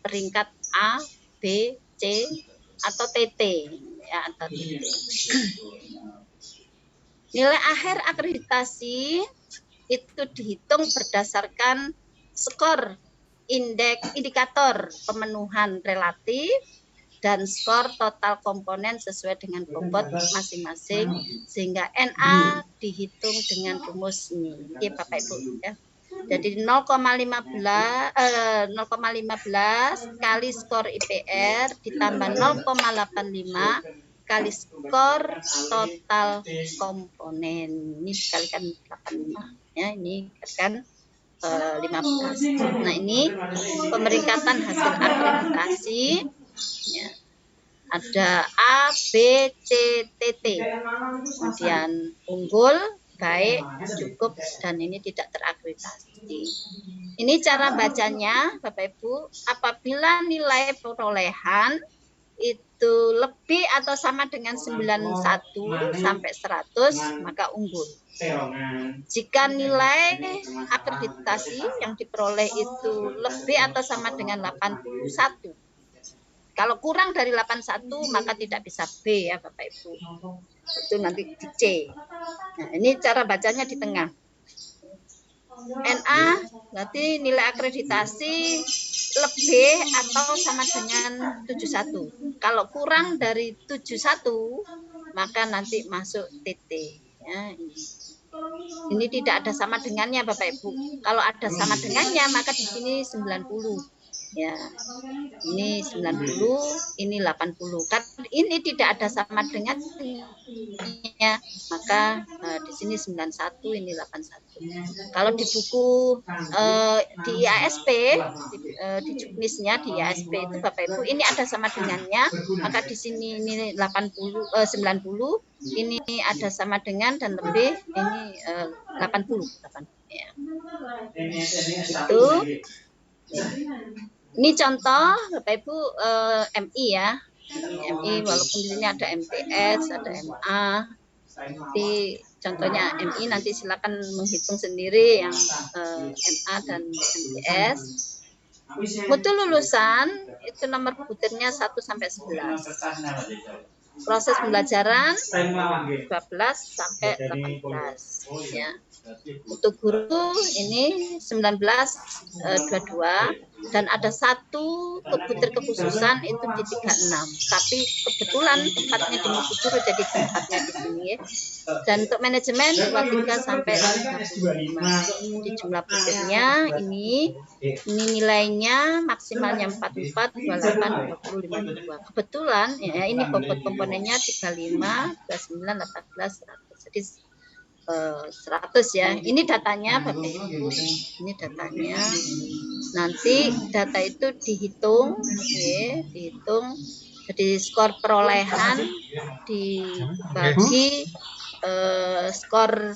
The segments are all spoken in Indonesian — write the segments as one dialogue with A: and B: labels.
A: peringkat A, B, C, atau TT ya, atau TT. Nilai akhir akreditasi itu dihitung berdasarkan skor indikator pemenuhan relatif dan skor total komponen sesuai dengan bobot masing-masing, sehingga NA dihitung dengan rumus ini. Oke, Bapak Ibu ya. Jadi 0,15 kali skor IPR ditambah 0,85 kali skor total komponen. Ini dikalikan 85 ya, ini dikalikan 15. Nah, ini pemeringkatan hasil akreditasi ya. Ada A, B, C, TT. Kemudian unggul, baik, cukup, dan ini tidak terakreditasi. Ini cara bacanya, Bapak Ibu. Apabila nilai perolehan itu lebih atau sama dengan 91 sampai 100, maka unggul. Jika nilai akreditasi yang diperoleh itu lebih atau sama dengan 81, kalau kurang dari 81 maka tidak bisa B ya Bapak Ibu. Itu nanti di C. Nah, ini cara bacanya di tengah. NA berarti nilai akreditasi lebih atau sama dengan 71. Kalau kurang dari 71 maka nanti masuk TT ya, ini tidak ada sama dengannya Bapak Ibu. Kalau ada sama dengannya maka di sini 90. Ya. Ini 90, ini 80. Kan ini tidak ada sama dengannya. Maka di sini 91, ini 81. Kalau di buku di IASP, di juknisnya di IASP itu Bapak Ibu, ini ada sama dengannya, maka di sini ini 90 90, ini ada sama dengan dan lebih, ini 80 ya. Itu ya. Ini contoh Bapak Ibu MI ya. MI walaupun di sini ada MTS, ada MA. Tapi contohnya MI nanti silakan menghitung sendiri yang MA dan MTS. Mutu lulusan itu nomor butirnya 1 sampai 11. Proses pembelajaran 12 sampai 18 ya. Untuk guru ini 1922 dan ada satu butir kekhususan itu di 36. Tapi kebetulan tempatnya di mutu guru jadi tempatnya di sini ya. Dan untuk manajemen 23 sampai 35. Di jumlah butirnya ini nilainya maksimalnya 44, 28, 20, 52. Kebetulan ya ini bobot komponennya 35, 29, 18, 100. Jadi 100 ya. Ini datanya Bapak Ibu. Ini datanya. Nanti data itu dihitung, ya, dihitung. Jadi skor perolehan dibagi skor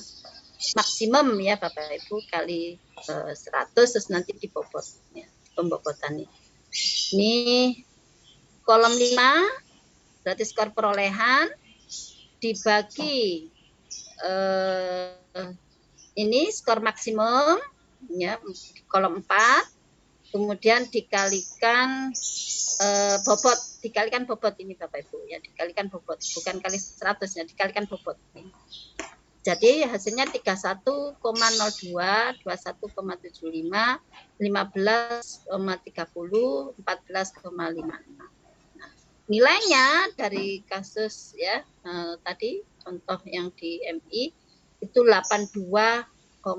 A: maksimum ya Bapak Ibu kali 100 terus nanti dibobot ya, pembobotannya. Ini kolom 5 berarti skor perolehan dibagi ini skor maksimum ya kolom 4, kemudian dikalikan bobot, dikalikan bobot ini Bapak Ibu ya, dikalikan bobot, bukan kali 100 ya, dikalikan bobot. Jadi hasilnya 31,02, 21,75, 15,30, 14,56. Nah, nilainya dari kasus ya tadi contoh yang di MI itu 82,61.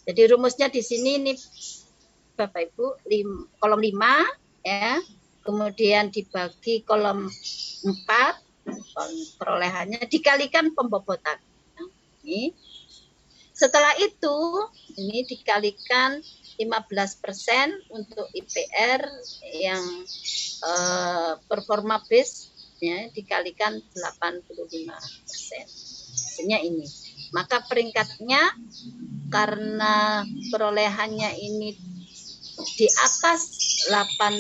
A: Jadi rumusnya di sini nih Bapak Ibu, kolom 5 ya, kemudian dibagi kolom 4 perolehannya dikalikan pembobotan. Ini. Setelah itu ini dikalikan 15% untuk IPR yang performa base ya, dikalikan 85%. Hasilnya ini. Maka peringkatnya karena perolehannya ini di atas 81,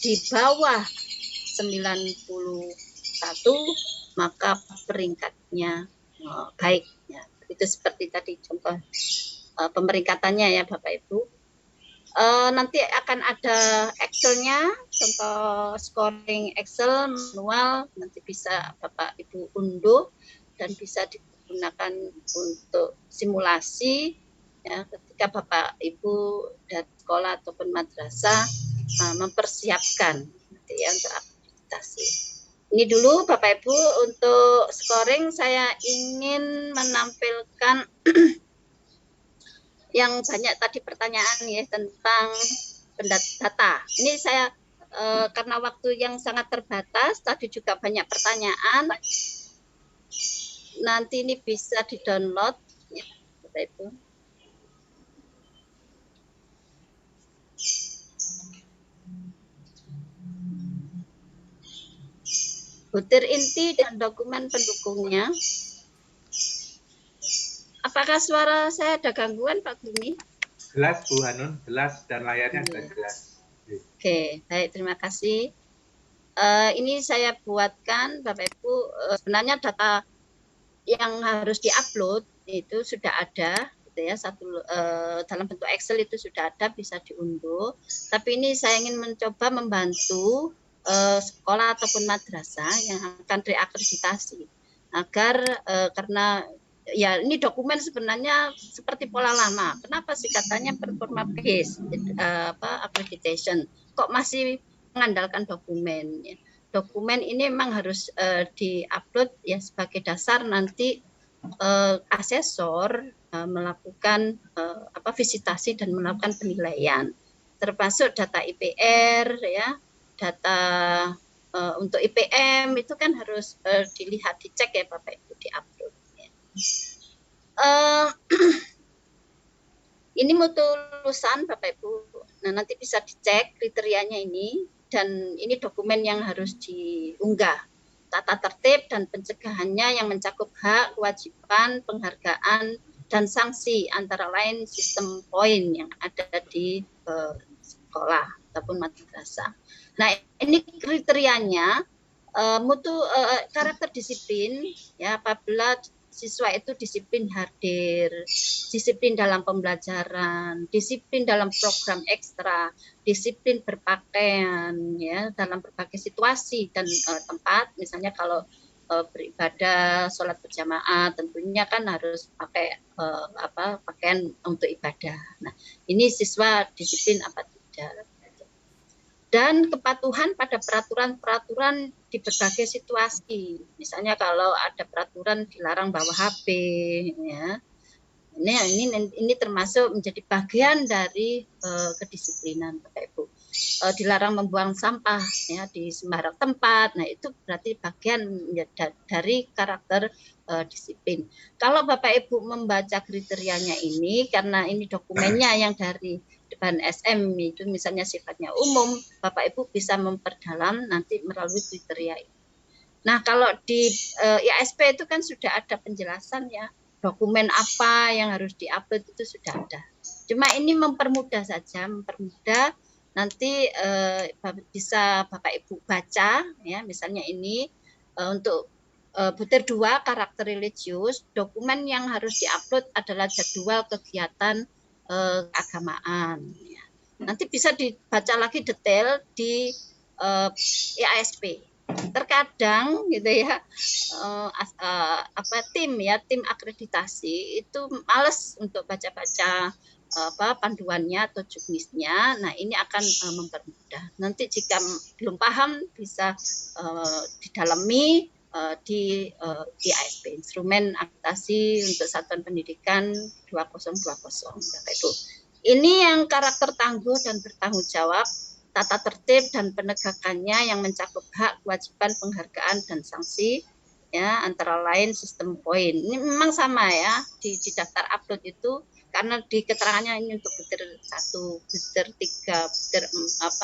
A: di bawah 91, maka peringkatnya baik ya. Itu seperti tadi contoh pemeringkatannya ya Bapak Ibu. Nanti akan ada Excel-nya, contoh scoring Excel manual, nanti bisa Bapak Ibu unduh dan bisa digunakan untuk simulasi ya, ketika Bapak Ibu dari sekolah ataupun madrasah mempersiapkan nanti ya untuk akreditasi. Ini dulu Bapak Ibu untuk scoring saya ingin menampilkan yang banyak tadi pertanyaan ya tentang data. Ini saya karena waktu yang sangat terbatas, tadi juga banyak pertanyaan. Nanti ini bisa di-download ya, Bapak Ibu. Butir inti dan dokumen pendukungnya. Apakah suara saya ada gangguan, Pak Gumi?
B: Jelas, Bu Hanun, jelas dan layarnya juga jelas.
A: Oke, baik, terima kasih. Ini saya buatkan, Bapak Ibu, sebenarnya data yang harus diupload itu sudah ada, gitu ya, dalam bentuk Excel itu sudah ada, bisa diunduh. Tapi ini saya ingin mencoba membantu sekolah ataupun madrasah yang akan reakreditasi agar karena ya ini dokumen sebenarnya seperti pola lama. Kenapa sih katanya performa based accreditation? Kok masih mengandalkan dokumen? Ya. Dokumen ini memang harus diupload ya sebagai dasar nanti asesor melakukan visitasi dan melakukan penilaian, termasuk data IPR ya, data untuk IPM itu kan harus dilihat, dicek ya Bapak Ibu, diupload. Ini mutu lulusan Bapak Ibu. Nah, nanti bisa dicek kriterianya ini, dan ini dokumen yang harus diunggah. Tata tertib dan pencegahannya yang mencakup hak, kewajiban, penghargaan, dan sanksi, antara lain sistem poin yang ada di sekolah ataupun madrasah. Nah, ini kriterianya mutu karakter disiplin ya, apabila siswa itu disiplin hadir, disiplin dalam pembelajaran, disiplin dalam program ekstra, disiplin berpakaian ya dalam berbagai situasi dan tempat. Misalnya kalau beribadah, sholat berjamaah, tentunya kan harus pakai pakaian untuk ibadah. Nah, ini siswa disiplin apa tidak? Dan kepatuhan pada peraturan-peraturan di berbagai situasi. Misalnya kalau ada peraturan dilarang bawa HP, ya, ini termasuk menjadi bagian dari kedisiplinan, Bapak Ibu. Dilarang membuang sampah ya di sembarang tempat. Nah, itu berarti bagian dari karakter disiplin. Kalau Bapak Ibu membaca kriterianya ini, karena ini dokumennya yang dari depan SM itu misalnya sifatnya umum, Bapak Ibu bisa memperdalam nanti melalui kriteria ini. Nah, kalau di IASP itu kan sudah ada penjelasan ya, dokumen apa yang harus diupload itu sudah ada. Cuma ini mempermudah saja, mempermudah nanti bisa Bapak Ibu baca ya, misalnya ini untuk butir 2 karakter religius, dokumen yang harus diupload adalah jadwal kegiatan keagamaan. Ya. Nanti bisa dibaca lagi detail di IASP. Terkadang gitu ya tim akreditasi itu males untuk baca-baca panduannya atau juknisnya. Nah, ini akan mempermudah. Nanti jika belum paham bisa didalami di IASP, instrumen akreditasi untuk satuan pendidikan 2020 Bapak Ibu. Ini yang karakter tangguh dan bertanggung jawab, tata tertib dan penegakannya yang mencakup hak, kewajiban, penghargaan dan sanksi ya, antara lain sistem poin. Ini memang sama ya di daftar upload itu, karena di keterangannya ini untuk butir 1, butir 3, butir 4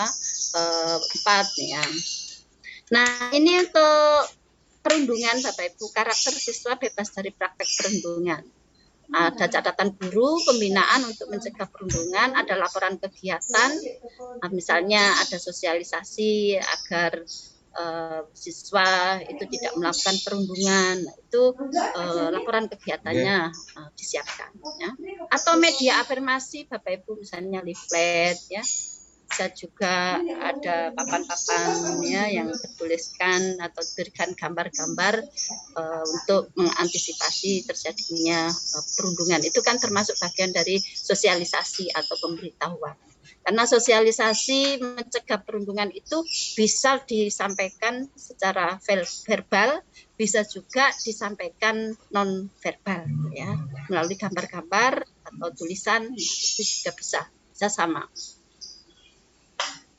A: ya. Nah, ini untuk perundungan Bapak Ibu, karakter siswa bebas dari praktek perundungan. Ada catatan guru, pembinaan untuk mencegah perundungan, ada laporan kegiatan, misalnya ada sosialisasi agar siswa itu tidak melakukan perundungan, itu laporan kegiatannya disiapkan ya. Atau media afirmasi Bapak Ibu, misalnya leaflet ya, bisa juga ada papan-papan ya yang dituliskan atau diberikan gambar-gambar untuk mengantisipasi terjadinya perundungan. Itu kan termasuk bagian dari sosialisasi atau pemberitahuan. Karena sosialisasi mencegah perundungan itu bisa disampaikan secara verbal, bisa juga disampaikan non verbal ya, melalui gambar-gambar atau tulisan, itu juga bisa sama.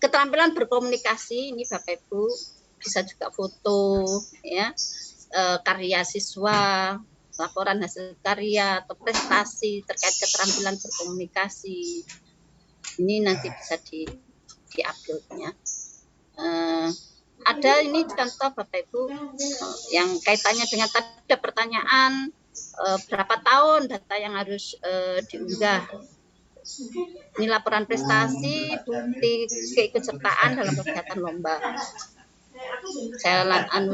A: Keterampilan berkomunikasi ini Bapak Ibu, bisa juga foto ya, karya siswa, laporan hasil karya atau prestasi terkait keterampilan berkomunikasi. Ini nanti bisa di-upload ya. Ada ini contoh Bapak Ibu yang kaitannya dengan tadi pertanyaan berapa tahun data yang harus diunggah. Ini laporan prestasi, bukti keikutsertaan dalam kegiatan lomba. Saya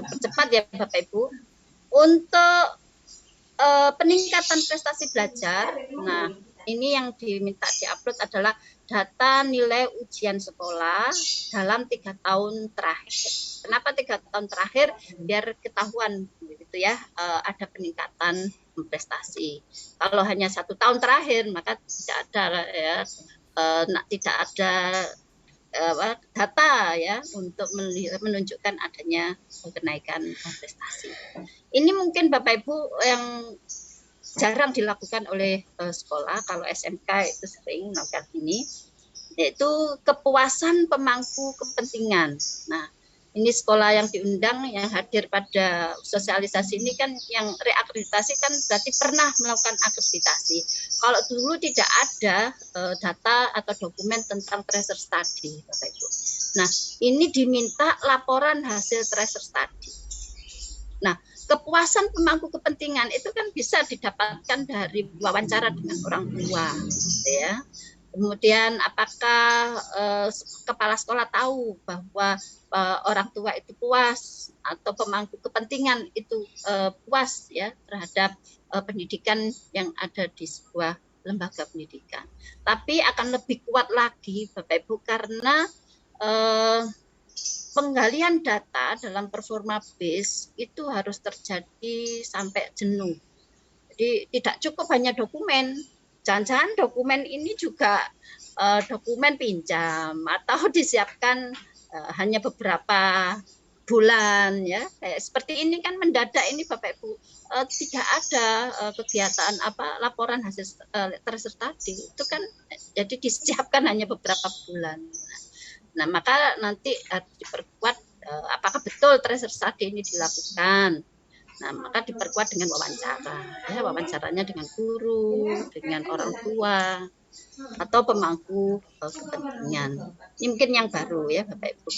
A: percepat ya Bapak Ibu. Untuk peningkatan prestasi belajar, nah ini yang diminta diupload adalah data nilai ujian sekolah dalam 3 tahun terakhir. Kenapa 3 tahun terakhir? Biar ketahuan gitu ya, ada peningkatan prestasi. Kalau hanya 1 tahun terakhir maka tidak ada ya, tidak ada data ya untuk menunjukkan adanya kenaikan prestasi. Ini mungkin Bapak Ibu yang jarang dilakukan oleh sekolah. Kalau SMK itu sering melakukan ini, yaitu kepuasan pemangku kepentingan. Nah, ini sekolah yang diundang, yang hadir pada sosialisasi ini kan yang reakreditasi kan berarti pernah melakukan akreditasi. Kalau dulu tidak ada data atau dokumen tentang tracer study, Bapak Ibu. Nah, ini diminta laporan hasil tracer study. Nah, kepuasan pemangku kepentingan itu kan bisa didapatkan dari wawancara dengan orang tua, ya. Kemudian apakah kepala sekolah tahu bahwa orang tua itu puas atau pemangku kepentingan itu puas ya terhadap pendidikan yang ada di sebuah lembaga pendidikan. Tapi akan lebih kuat lagi Bapak Ibu karena penggalian data dalam performa base itu harus terjadi sampai jenuh. Jadi tidak cukup hanya dokumen. Jangan-jangan dokumen ini juga dokumen pinjam atau disiapkan hanya beberapa bulan ya. Kayak seperti ini kan mendadak ini Bapak Ibu, tidak ada kegiatan laporan hasil tracer tadi. Itu kan jadi disiapkan hanya beberapa bulan. Nah, maka nanti harus diperkuat apakah betul tracer study ini dilakukan. Nah, maka diperkuat dengan wawancara. Ya, wawancaranya dengan guru, dengan orang tua, atau pemangku kepentingan. Ini mungkin yang baru ya Bapak Ibu.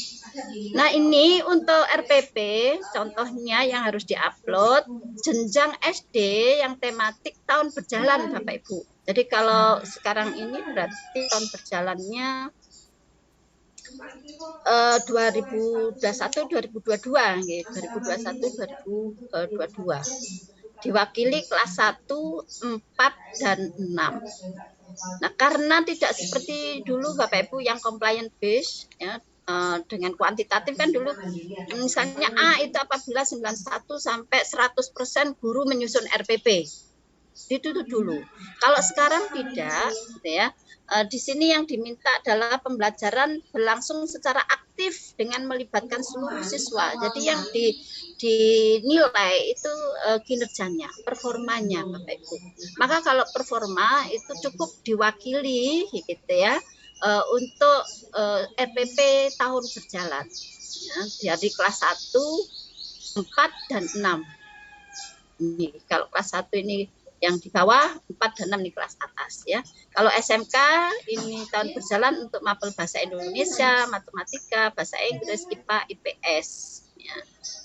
A: Nah, ini untuk RPP, contohnya yang harus diupload, jenjang SD yang tematik tahun berjalan Bapak Ibu. Jadi kalau sekarang ini berarti tahun berjalannya 2021 2022 gitu, 2021 2022. Diwakili kelas 1, 4 dan 6. Nah, karena tidak seperti dulu Bapak Ibu yang compliant based ya, dengan kuantitatif kan dulu misalnya A itu apabila 91 sampai 100% guru menyusun RPP. Itu dulu. Kalau sekarang tidak gitu ya. Di sini yang diminta adalah pembelajaran berlangsung secara aktif dengan melibatkan seluruh siswa. Jadi yang dinilai itu kinerjanya, performanya Bapak Ibu. Maka kalau performa itu cukup diwakili gitu ya untuk RPP tahun berjalan. Ya, dari kelas 1, 4 dan 6. Ini kalau kelas 1 ini yang di bawah, 4 dan 6 di kelas atas ya. Kalau SMK ini tahun berjalan untuk mapel bahasa Indonesia, matematika, bahasa Inggris, IPA, IPS ya.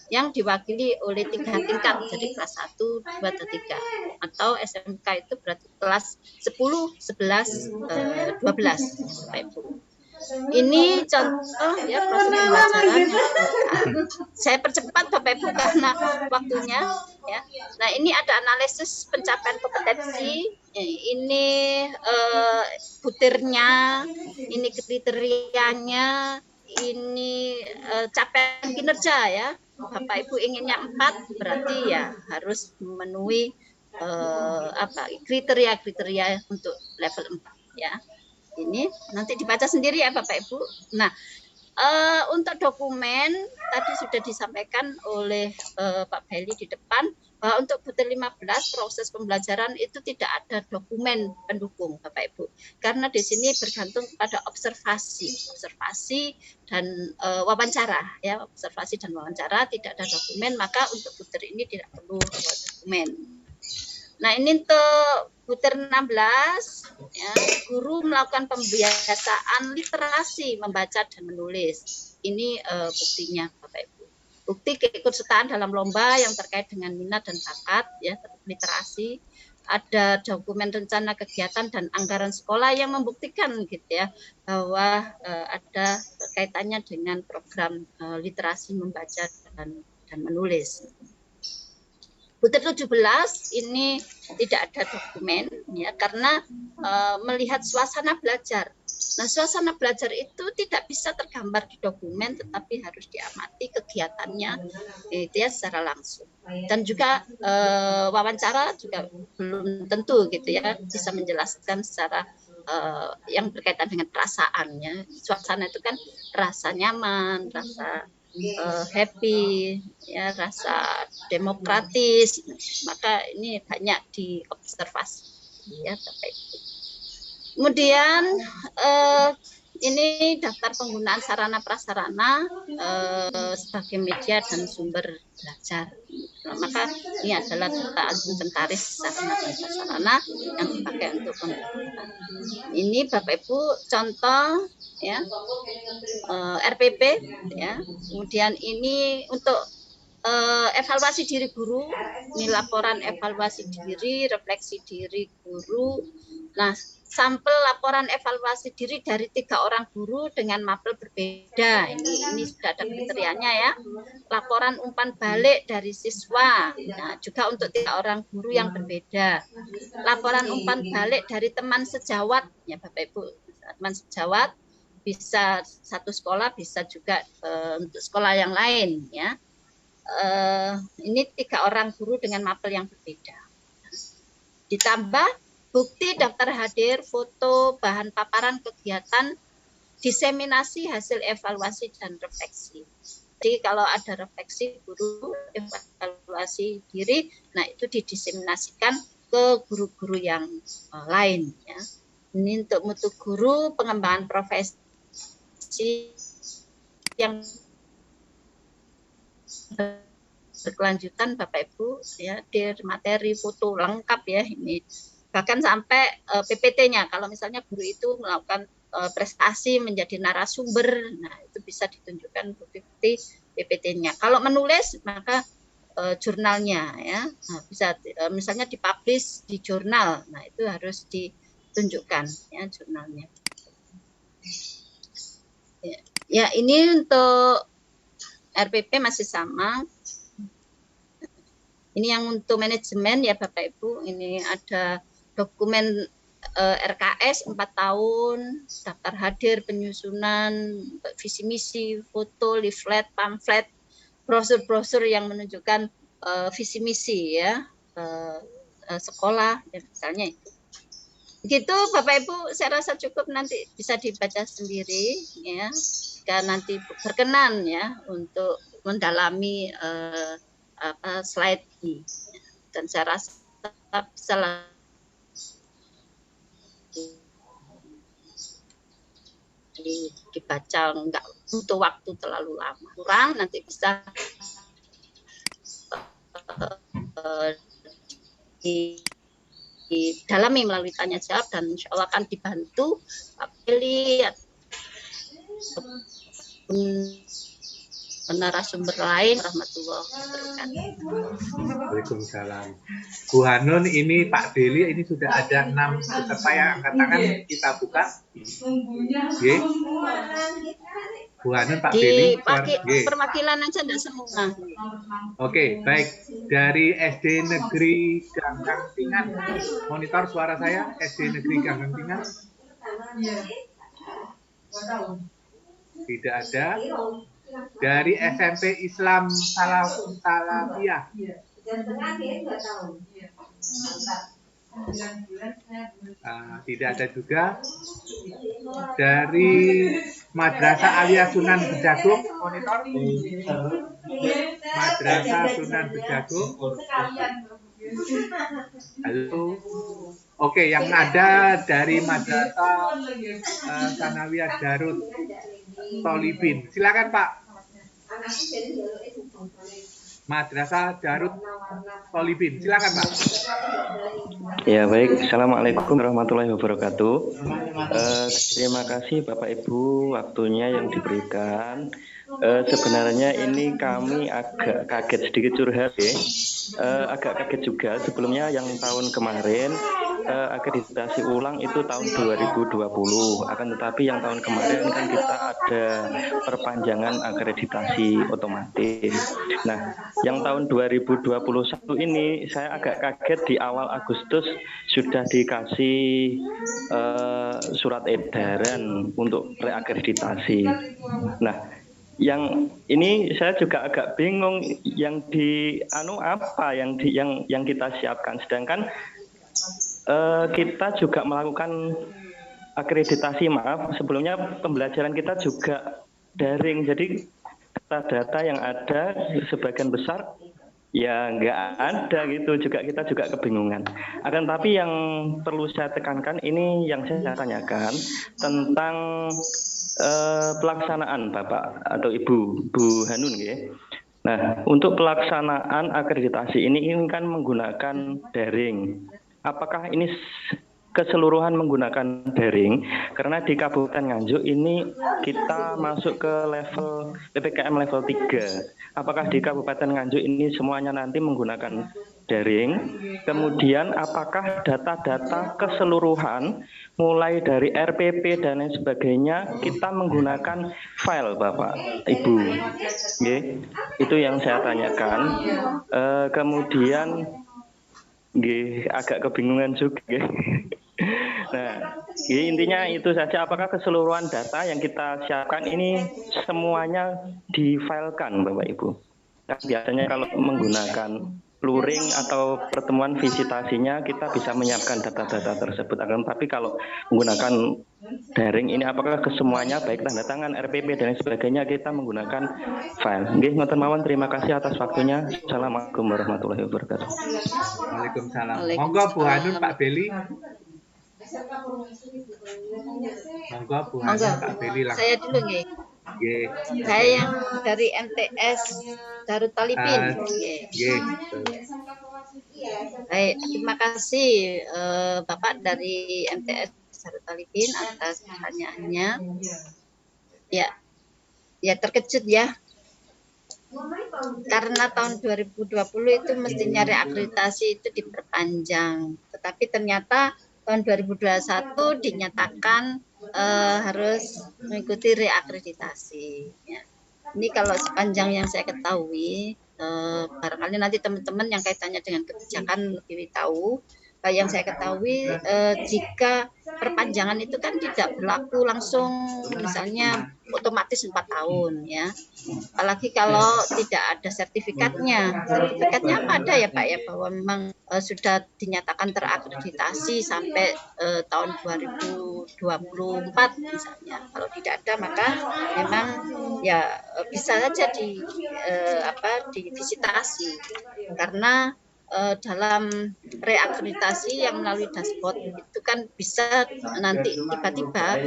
A: Yang diwakili oleh 3 tingkat, jadi kelas 1, 2, dan 3. Atau SMK itu berarti kelas 10, 11, 12 Bapak Ibu. Ini contoh ya proses pembelajaran yang saya percepat Bapak Ibu karena waktunya ya. Nah, ini ada analisis pencapaian kompetensi. Ini butirnya, ini kriterianya, ini capaian kinerja ya. Bapak Ibu inginnya 4, berarti ya harus memenuhi kriteria-kriteria untuk level 4 ya. Ini nanti dibaca sendiri ya Bapak Ibu. Nah, untuk dokumen tadi sudah disampaikan oleh Pak Beli di depan bahwa untuk butir 15 proses pembelajaran itu tidak ada dokumen pendukung Bapak Ibu. Karena di sini bergantung pada observasi dan wawancara ya, observasi dan wawancara, tidak ada dokumen, maka untuk butir ini tidak perlu dokumen. Nah, ini untuk butir 16 ya, guru melakukan pembiasaan literasi membaca dan menulis. Ini buktinya Bapak Ibu. Bukti keikutsertaan dalam lomba yang terkait dengan minat dan bakat ya, literasi. Ada dokumen rencana kegiatan dan anggaran sekolah yang membuktikan gitu ya bahwa ada kaitannya dengan program literasi membaca dan menulis. Butir 17 ini tidak ada dokumen ya karena melihat suasana belajar. Nah, suasana belajar itu tidak bisa tergambar di dokumen, tetapi harus diamati kegiatannya itu ya secara langsung. Dan juga wawancara juga belum tentu gitu ya bisa menjelaskan secara yang berkaitan dengan perasaannya. Suasana itu kan rasa nyaman, rasa happy, ya, rasa demokratis, maka ini banyak diobservasi ya Bapak Ibu. Kemudian ini daftar penggunaan sarana prasarana sebagai media dan sumber belajar. Maka ini adalah data inventaris sarana dan prasarana yang dipakai untuk pembelajaran. Ini Bapak Ibu contoh ya RPP ya. Kemudian ini untuk evaluasi diri guru, ini laporan evaluasi diri, refleksi diri guru. Nah, sampel laporan evaluasi diri dari 3 orang guru dengan mapel berbeda. Ini sudah ada kriterianya ya. Laporan umpan balik dari siswa, nah, juga untuk 3 orang guru yang berbeda. Laporan umpan balik dari teman sejawat, ya Bapak Ibu, teman sejawat bisa satu sekolah, bisa juga untuk sekolah yang lain ya. Ini 3 orang guru dengan mapel yang berbeda. Ditambah bukti daftar hadir, foto, bahan paparan kegiatan, diseminasi hasil evaluasi dan refleksi. Jadi kalau ada refleksi guru, evaluasi diri, nah itu didiseminasikan ke guru-guru yang lain ya. Ini untuk mutu guru, pengembangan profesi yang berkelanjutan Bapak Ibu ya, di materi foto lengkap ya ini. Bahkan sampai PPT-nya, kalau misalnya guru itu melakukan prestasi menjadi narasumber, nah itu bisa ditunjukkan bukti PPT-nya. Kalau menulis maka jurnalnya ya, nah, bisa misalnya dipublish di jurnal, nah itu harus ditunjukkan ya jurnalnya. Ya ini untuk RPP masih sama. Ini yang untuk manajemen ya Bapak Ibu, ini ada dokumen RKS 4 tahun, daftar hadir, penyusunan, visi misi, foto, leaflet, pamflet, brosur-brosur yang menunjukkan visi misi ya sekolah ya, misalnya itu. Begitu Bapak Ibu, saya rasa cukup, nanti bisa dibaca sendiri ya. Jika nanti berkenan ya untuk mendalami slide ini, dan saya rasa bisa dibaca, nggak butuh waktu terlalu lama. Kurang nanti bisa didalami melalui tanya jawab, dan insya Allah akan dibantu Pak Beli narasumber lain. Warahmatullahi wabarakatuh.
B: Waalaikumsalam. Bu Hanun, ini Pak Deli, ini sudah ada 6 peserta yang angkat tangan, kita buka. Oke. Bu Hanun, Pak Deli.
A: Perwakilan aja enggak semua.
B: Oke, baik. Dari SD Negeri Ganggang Tingan, monitor suara saya, SD Negeri Ganggang Tingan. Tidak ada. Dari SMP Islam Salafiyah. Tidak ada juga. Dari Madrasah Alia Sunan Bejagung, monitor. Madrasah Sunan Bejagung. Halo. Oke, yang ada dari Madrasah Sanawiyah Darut Tolibin. Silakan Pak. Madrasah Darut Tolibin. Silakan Pak.
C: Ya baik. Assalamualaikum warahmatullahi wabarakatuh. Terima kasih Bapak Ibu waktunya yang diberikan. Sebenarnya ini kami agak kaget, sedikit curhat ya. Agak kaget juga. Sebelumnya yang tahun kemarin akreditasi ulang itu tahun 2020. Akan tetapi yang tahun kemarin kan kita ada perpanjangan akreditasi otomatis. Nah, yang tahun 2021 ini saya agak kaget di awal Agustus sudah dikasih surat edaran untuk reakreditasi. Nah, yang ini saya juga agak bingung yang apa yang kita siapkan, sedangkan kita juga melakukan akreditasi, sebelumnya pembelajaran kita juga daring, jadi data-data yang ada sebagian besar ya nggak ada gitu, kita juga kebingungan. Akan tapi yang perlu saya tekankan ini yang saya tanyakan tentang pelaksanaan Bapak atau Ibu Hanun ya. Nah, untuk pelaksanaan akreditasi ini kan menggunakan daring. Apakah ini keseluruhan menggunakan daring? Karena di Kabupaten Nganjuk ini kita masuk ke level PPKM level 3. Apakah di Kabupaten Nganjuk ini semuanya nanti menggunakan daring? Kemudian apakah data-data keseluruhan mulai dari RPP dan lain sebagainya kita menggunakan file Bapak Ibu? Oke, itu yang saya tanyakan. Kemudian agak kebingungan juga. Nah, intinya itu saja. Apakah keseluruhan data yang kita siapkan ini semuanya difilekan Bapak Ibu? Biasanya kalau menggunakan luring atau pertemuan visitasinya kita bisa menyiapkan data-data tersebut. Tapi kalau menggunakan daring ini apakah kesemuanya baik tanda tangan, RPP dan sebagainya kita menggunakan file? Nggih, ngoten mawon, terima kasih atas waktunya. Assalamualaikum warahmatullahi wabarakatuh.
B: Waalaikumsalam. Monggo Bu Hanun, Pak Beli. Monggo Bu Hanun, Pak Beli langsung.
A: Saya dulu nggih. Saya yang dari MTS Darut Talibin. Baik, terima kasih Bapak dari MTS Darut Talibin atas pertanyaannya. Ya terkejut ya. Karena tahun 2020 itu mestinya reakreditasi itu diperpanjang, tetapi ternyata tahun 2021 dinyatakan harus mengikuti reakreditasi. Ya. Ini kalau sepanjang yang saya ketahui, barangkali nanti teman-teman yang kaitannya dengan kebijakan lebih tahu. Yang saya ketahui, jika perpanjangan itu kan tidak berlaku langsung, misalnya otomatis 4 tahun ya. Apalagi kalau tidak ada sertifikatnya. Sertifikatnya apa ada ya Pak ya, bahwa memang sudah dinyatakan terakreditasi sampai tahun 2024 misalnya. Kalau tidak ada maka memang ya bisa saja divisitasi, karena dalam reakreditasi yang melalui dashboard itu kan bisa nanti tiba-tiba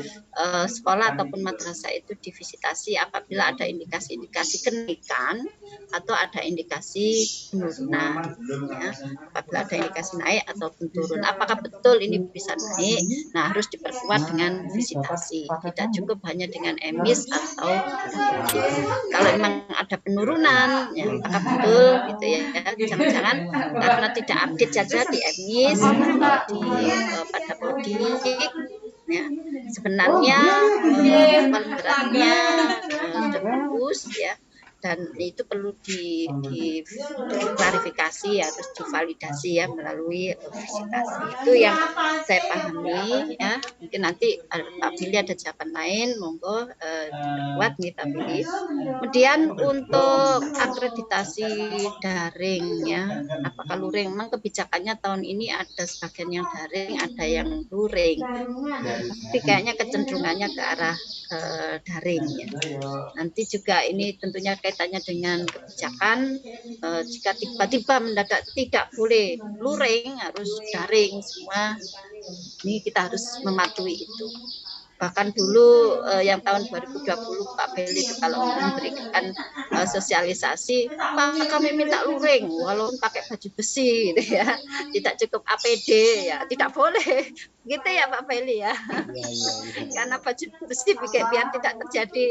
A: sekolah ataupun madrasah itu divisitasi apabila ada indikasi-indikasi kenaikan atau ada indikasi penurunan, ya. Apabila ada indikasi naik ataupun turun, apakah betul ini bisa naik? Nah, harus diperkuat dengan visitasi, tidak cukup hanya dengan emis atau kalau memang ada penurunan, ya, apakah betul gitu ya? Jangan-jangan karena tidak update saja di emis atau pada Podik, ya. Sebenarnya paling beratnya sudah bagus, ya. Dan itu perlu diklarifikasi, harus divalidasi ya melalui visitasi. Itu yang saya pahami ya. Mungkin nanti Pak Billy ada jawaban lain, monggo diperkuat nih Pak Billy. Kemudian untuk akreditasi daring ya, apakah luring? Memang kebijakannya tahun ini ada sebagian yang daring, ada yang luring. Tapi kayaknya kecenderungannya ke arah daring ya. Nanti juga ini tentunya kaitannya dengan kebijakan, jika tiba-tiba mendadak tidak boleh luring, harus daring semua, ini kita harus mematuhi itu. Bahkan dulu yang tahun 2020 Pak Beli itu kalau memberikan sosialisasi, Pak kami minta luring walaupun pakai baju besi gitu ya, tidak cukup APD ya, tidak boleh gitu ya Pak Beli ya, karena baju besi biar tidak terjadi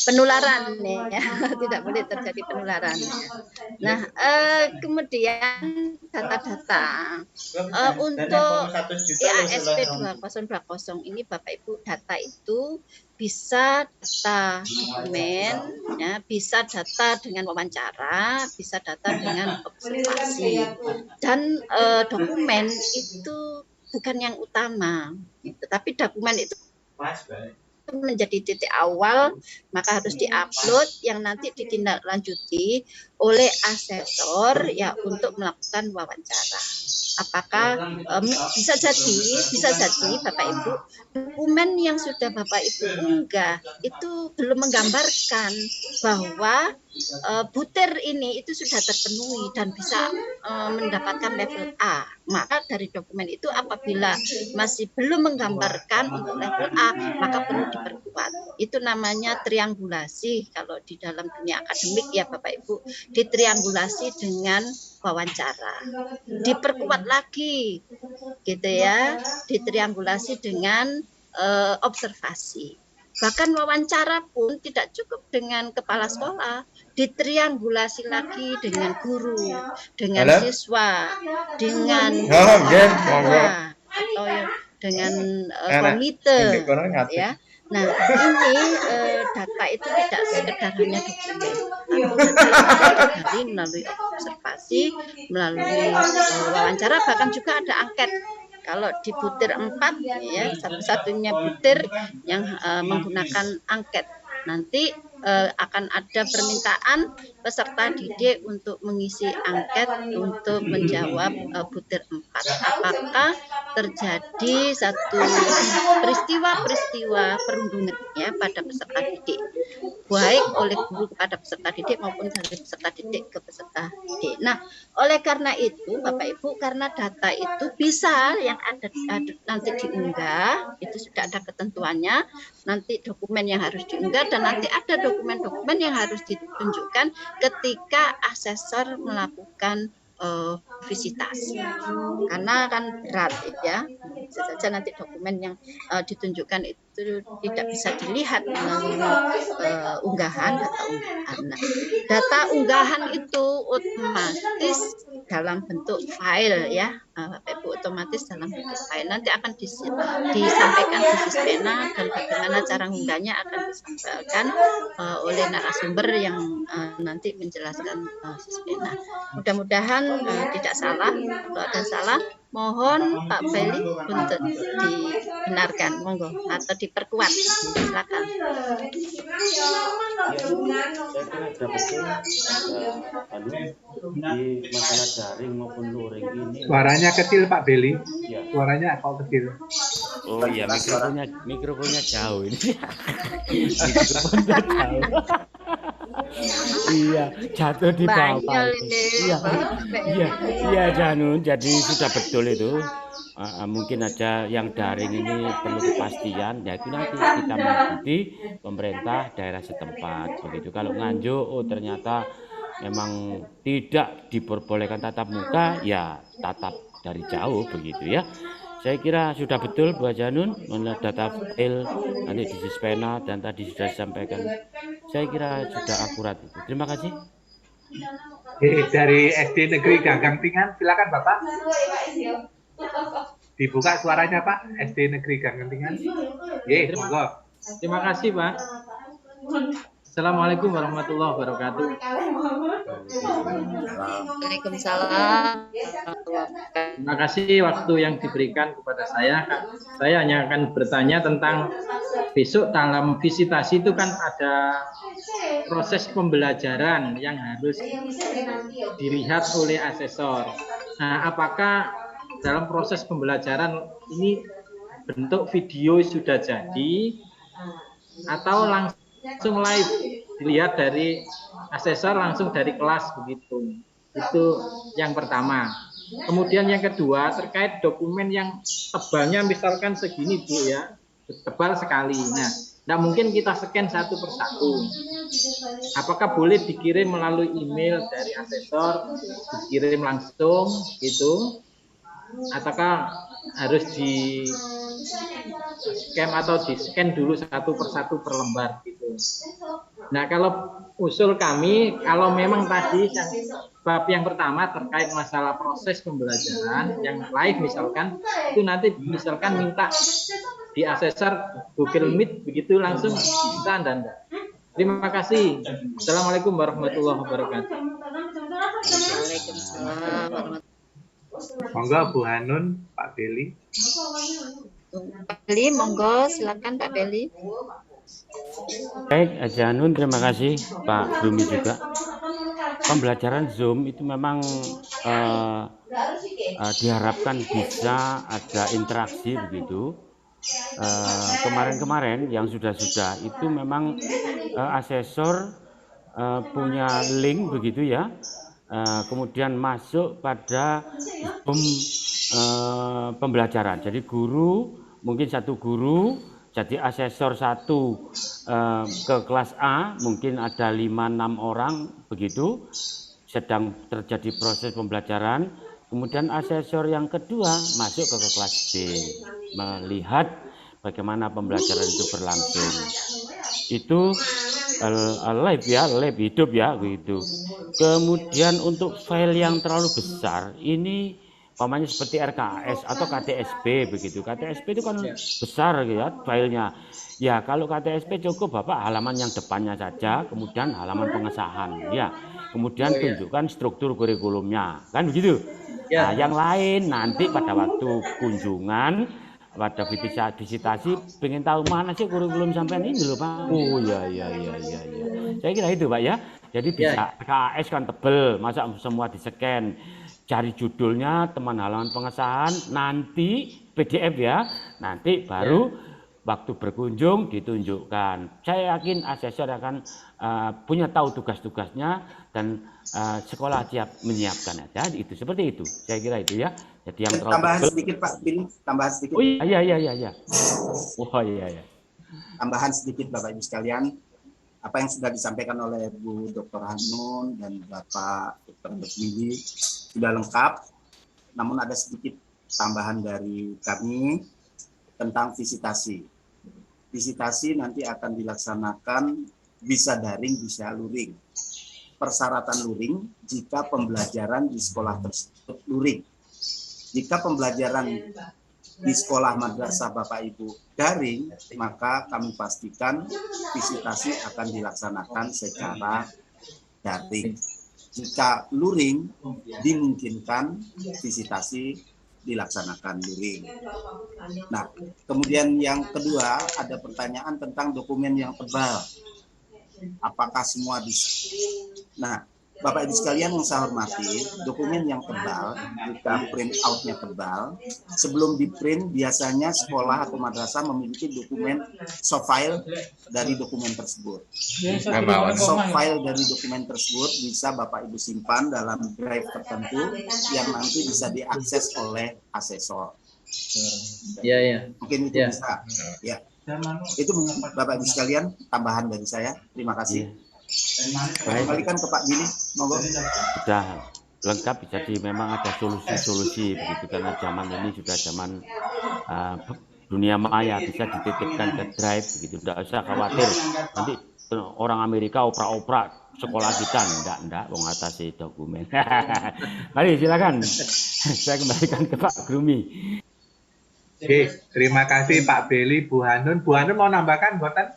A: penularan ya, tidak boleh terjadi penularan. Nah, kemudian data-data untuk IASP 2020 ini Bapak Ibu, data itu bisa data dokumen, ya, bisa data dengan wawancara, bisa data dengan observasi, dan dokumen itu bukan yang utama, gitu. Tapi dokumen itu menjadi titik awal, maka harus diupload yang nanti ditindaklanjuti oleh asesor ya untuk melakukan wawancara. Apakah bisa jadi Bapak Ibu dokumen yang sudah Bapak Ibu unggah itu belum menggambarkan bahwa butir ini itu sudah terpenuhi dan bisa mendapatkan level A. Maka dari dokumen itu apabila masih belum menggambarkan untuk level A, maka perlu diperkuat. Itu namanya triangulasi kalau di dalam dunia akademik ya Bapak Ibu, ditriangulasi dengan wawancara. Diperkuat lagi gitu ya, ditriangulasi dengan observasi. Bahkan wawancara pun tidak cukup dengan kepala sekolah, ditriangulasi lagi dengan guru, dengan siswa, dengan atau dengan komite, ya. Nah, ini data itu tidak sekedar hanya dokumen, tapi melalui observasi, melalui wawancara, bahkan juga ada angket. Kalau di butir 4 ya, satu-satunya butir yang menggunakan angket. Nanti akan ada permintaan peserta didik untuk mengisi angket untuk menjawab butir 4. Apakah terjadi satu peristiwa perundungan ya pada peserta didik, baik oleh guru kepada peserta didik maupun dari peserta didik ke peserta didik. Nah, oleh karena itu Bapak Ibu, karena data itu bisa yang ada nanti diunggah, itu sudah ada ketentuannya, nanti dokumen yang harus diunggah dan nanti ada dokumen-dokumen yang harus ditunjukkan ketika asesor melakukan visitasi, karena kan berat ya, bisa saja nanti dokumen yang ditunjukkan itu tidak bisa dilihat melalui unggahan. Nah, data unggahan itu otomatis dalam bentuk file ya, Bapak Ibu, otomatis dalam bentuk file, nanti akan disampaikan di Sispena, dan bagaimana cara mengunggahnya akan disampaikan oleh narasumber yang nanti menjelaskan Sispena. Mudah-mudahan tidak salah. Kalau ada salah, mohon Pak Beli untuk dibenarkan, monggo, atau diperkuat. Silakan.
D: Di masalah daring maupun luring ini.
B: Suaranya kecil Pak Beli. Ya. Suaranya kok kecil.
D: Oh iya, mikrofonnya jauh ini. Mikrofonnya jauh.
E: Iya, jatuh di bawah.
A: Banyol ini.
E: Iya, Janun. Jadi sudah betul itu. Mungkin aja yang daring ini perlu kepastian, ya itu nanti kita mengikuti pemerintah daerah setempat begitu. Kalau Nganjuk, oh ternyata memang tidak diperbolehkan tatap muka, ya tatap dari jauh begitu ya. Saya kira sudah betul Bu Janun, data file nanti di Sispena dan tadi sudah disampaikan. Saya kira sudah akurat itu. Terima kasih.
B: Dari SD Negeri Gagang Tingan, silakan Bapak. Dibuka suaranya Pak, SD Negeri Gagang Tingan. Monggo.
F: Terima kasih Pak. Assalamualaikum warahmatullahi wabarakatuh.
A: Waalaikumsalam.
F: Terima kasih waktu yang diberikan kepada saya. Saya hanya akan bertanya tentang besok dalam visitasi itu kan ada proses pembelajaran yang harus dilihat oleh asesor. Nah, apakah dalam proses pembelajaran ini bentuk video sudah jadi atau langsung live dilihat dari asesor langsung dari kelas begitu? Itu yang pertama. Kemudian yang kedua terkait dokumen yang tebalnya misalkan segini Bu ya, tebal sekali. Nah, tidak mungkin kita scan satu persatu. Apakah boleh dikirim melalui email dari asesor, dikirim langsung gitu? Ataukah harus di scan atau di scan dulu satu persatu per lembar gitu? Nah, kalau usul kami, kalau memang tadi bab yang pertama terkait masalah proses pembelajaran yang live misalkan, itu nanti misalkan minta di asesor Google Meet begitu langsung bisa dan enggak. Terima kasih. Assalamualaikum warahmatullahi wabarakatuh.
A: Waalaikumsalam.
B: Monggo Bu Hanun, Pak Beli.
A: Pak Beli, monggo silakan Pak Beli.
E: Baik, Janun, terima kasih Pak Brumi juga. Pembelajaran Zoom itu memang diharapkan bisa ada interaksi begitu. Kemarin-kemarin yang sudah itu memang asesor punya link begitu ya. Kemudian masuk pada pembelajaran. Jadi guru, mungkin satu guru, jadi asesor satu ke kelas A, mungkin ada 5-6 orang begitu, sedang terjadi proses pembelajaran. Kemudian asesor yang kedua masuk ke kelas B, melihat bagaimana pembelajaran itu berlangsung. Itu live ya, live hidup ya gitu. Kemudian untuk file yang terlalu besar ini umpamanya seperti RKS atau KTSP begitu. KTSP itu kan besar ya filenya. Ya kalau KTSP cukup Bapak halaman yang depannya saja, kemudian halaman pengesahan ya. Kemudian tunjukkan struktur kurikulumnya. Kan begitu. Nah, yang lain nanti pada waktu kunjungan, pada visitasi pengen tahu mana sih kurikulum sampean ini loh Pak. Oh ya. Saya kira itu Pak ya. Jadi bisa KS kan tebel, masa semua di-scan. Cari judulnya, teman halaman pengesahan, nanti PDF ya. Nanti baru waktu berkunjung ditunjukkan. Saya yakin asesor akan punya tahu tugas-tugasnya dan sekolah siap menyiapkan aja. Itu seperti itu. Saya kira itu ya. Jadi yang
G: tambahan sedikit Pak Billy, tambahan sedikit.
E: Oh iya. Oh iya.
G: Tambahan sedikit Bapak Ibu sekalian, apa yang sudah disampaikan oleh Bu Dr. Hanun dan Bapak Dr. Billy sudah lengkap. Namun ada sedikit tambahan dari kami tentang visitasi. Visitasi nanti akan dilaksanakan bisa daring, bisa luring. Persyaratan luring jika pembelajaran di sekolah tersebut luring. Jika pembelajaran di sekolah madrasah Bapak Ibu daring, maka kami pastikan visitasi akan dilaksanakan secara daring. Jika luring, dimungkinkan visitasi dilaksanakan luring. Nah, kemudian yang kedua ada pertanyaan tentang dokumen yang tebal. Apakah semua bisa? Nah, Bapak Ibu sekalian yang saya hormati, dokumen yang tebal, jika print out-nya tebal, sebelum di print biasanya sekolah atau madrasah memiliki dokumen soft file dari dokumen tersebut. Soft file dari dokumen tersebut bisa Bapak Ibu simpan dalam drive tertentu yang nanti bisa diakses oleh asesor.
F: Ya.
G: Mungkin itu bisa. Ya. Itu Bapak Ibu sekalian tambahan dari saya. Terima kasih.
E: Baik.
G: Kembalikan ke Pak Billy, monggo.
E: Sudah lengkap, jadi memang ada solusi-solusi begitu, karena zaman ini sudah zaman dunia maya, bisa dititipkan ke drive begitu, tidak usah khawatir nanti orang Amerika opera-opera sekolah kita, enggak wong atasi dokumen. Mari silakan saya kembalikan ke Pak Grumi.
B: Oke, terima kasih Pak Beli, Bu Hanun. Bu Hanun mau nambahkan buatan?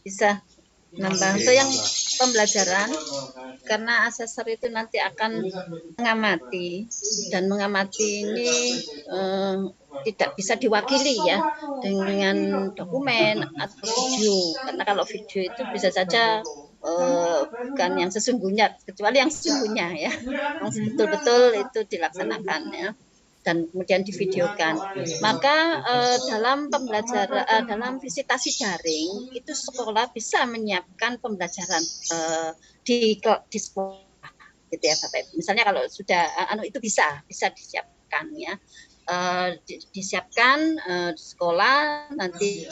A: Bisa nambah untuk yang pembelajaran, karena asesor itu nanti akan mengamati, dan mengamati ini tidak bisa diwakili ya dengan dokumen atau video, karena kalau video itu bisa saja bukan yang sesungguhnya, kecuali yang sesungguhnya ya, yang betul-betul itu dilaksanakan ya, dan kemudian divideokan. Maka dalam pembelajaran, dalam visitasi daring itu sekolah bisa menyiapkan pembelajaran di sekolah, gitu ya Bapak Ibu. Misalnya kalau sudah itu bisa disiapkan ya, disiapkan di sekolah nanti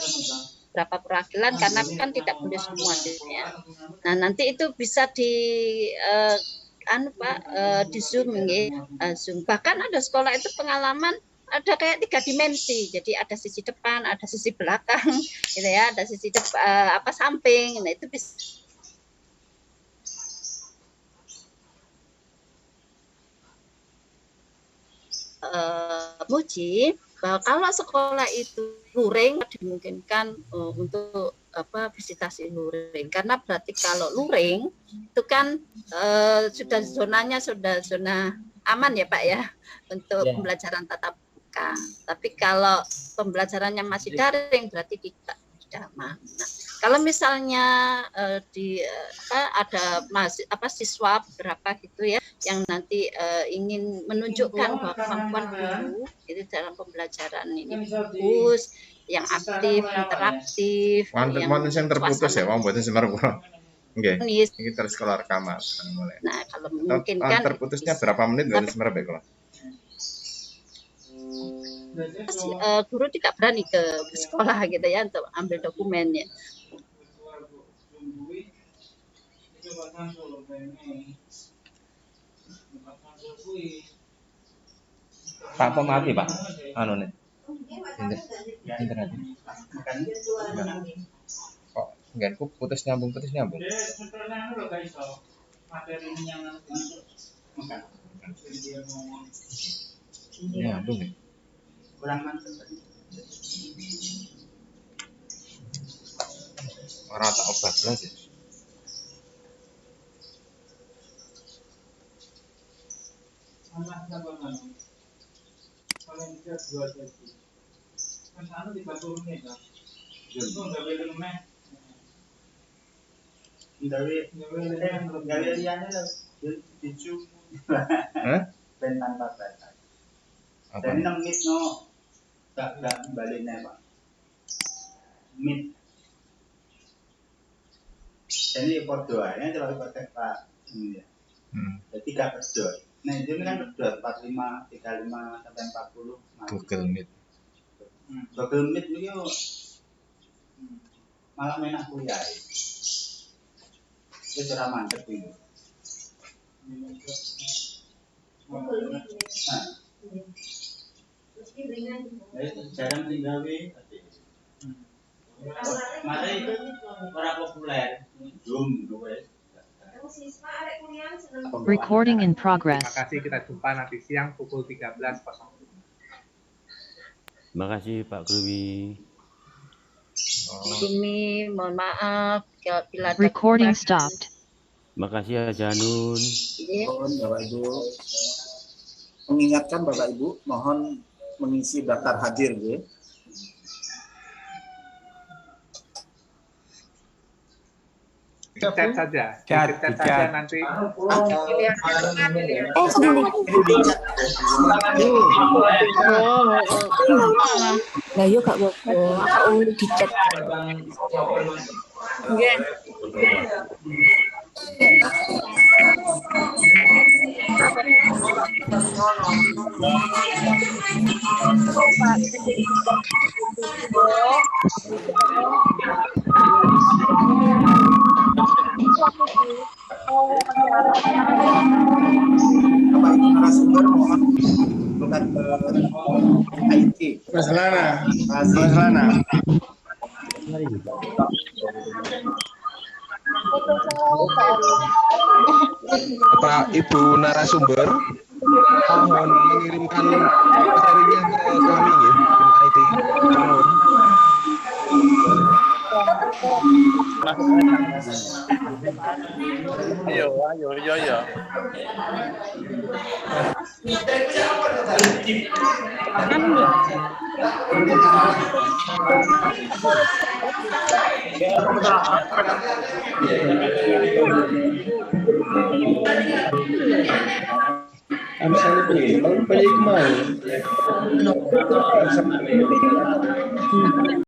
A: berapa perwakilan, karena kan tidak boleh semua ya. Nah nanti itu bisa di di Zoom Zoom. Bahkan ada sekolah itu pengalaman ada kayak 3 dimensi. Jadi ada sisi depan, ada sisi belakang, gitu ya, ada sisi samping. Nah itu bisa Muji bahwa kalau sekolah itu luring dimungkinkan untuk visitasi luring, karena berarti kalau luring itu kan sudah zonanya sudah zona aman ya Pak ya untuk pembelajaran tatap muka. Tapi kalau pembelajarannya masih daring berarti tidak aman. Nah, kalau misalnya ada siswa berapa gitu ya yang nanti ingin menunjukkan bahwa kemampuan guru itu dalam pembelajaran ini bagus, yang aktif, interaktif,
H: yang terputus ya, Wong mboten semer kula. Nggih. Iki terus kula rekaman mulai.
A: Nah, kalau memungkinkan
H: terputusnya berapa menit dari semer bae kula.
A: Guru tidak berani ke sekolah gitu ya untuk ambil dokumennya.
H: Pak pemati Pak, anu nih. Internet. Kok enggak putus nyambung. Nyambung ya. Orang tak obat belas ya. Jadi nemit no gak baliknya Pak. Mit. Jadi berdoanya kalau pakai Pak ini ya. Jadi gak berdoa. Nah itu kan berdoa 45, 35 sampai 40. Google Meet. Google Meet itu malah enak kuliah. Itu cara mantep ini. Jarang tinggal mari orang populer Zoom
I: Recording in progress.
B: Terima kasih, kita jumpa nanti siang pukul 13.00.
E: Terima kasih Pak Grumi.
A: Mohon maaf bila
I: Recording stopped.
E: Terima kasih ya Janun.
G: Mohon Bapak Ibu mengingatkan Bapak Ibu mohon mengisi daftar hadir ya.
B: Chat saja. Chat saja nanti.
J: Lah yo gak apa-apa. Aku di chat. Nggih.
G: Bapak Ibu narasumber mohon bukan IT.
K: Mas Lana. Bapak Ibu narasumber mohon mengirimkan materinya ke kami ya, tim IT. Mohon.
L: Ayo.
K: Amsal ini, kalau kemana?